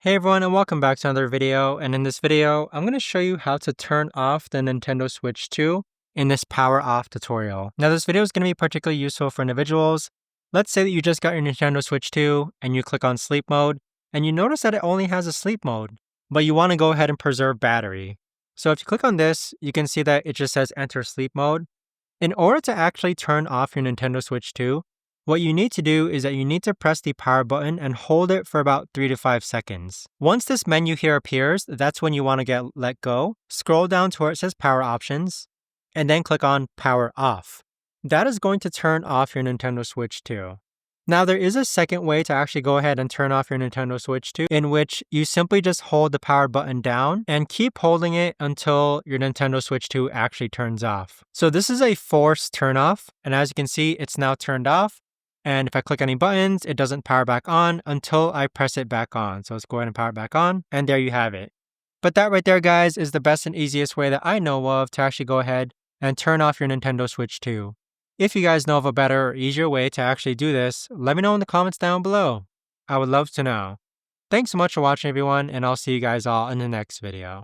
Hey everyone, and welcome back to another video. And in this video, I'm going to show you how to turn off the Nintendo Switch 2 in this power off tutorial. Now this video is going to be particularly useful for individuals. Let's say that you just got your Nintendo Switch 2 and you click on sleep mode and you notice that it only has a sleep mode, but you want to go ahead and preserve battery. So if you click on this, you can see that it just says enter sleep mode. In order to actually turn off your Nintendo Switch 2, what you need to do is that you need to press the power button and hold it for about 3 to 5 seconds. Once this menu here appears, that's when you want to let go. Scroll down to where it says power options and then click on power off. That is going to turn off your Nintendo Switch 2. Now there is a second way to actually go ahead and turn off your Nintendo Switch 2, in which you simply just hold the power button down and keep holding it until your Nintendo Switch 2 actually turns off. So this is a forced turn off, and as you can see, it's now turned off. And if I click any buttons, it doesn't power back on until I press it back on. So let's go ahead and power it back on, and there you have it. But that right there, guys, is the best and easiest way that I know of to actually go ahead and turn off your Nintendo Switch 2. If you guys know of a better or easier way to actually do this, let me know in the comments down below. I would love to know. Thanks so much for watching, everyone, and I'll see you guys all in the next video.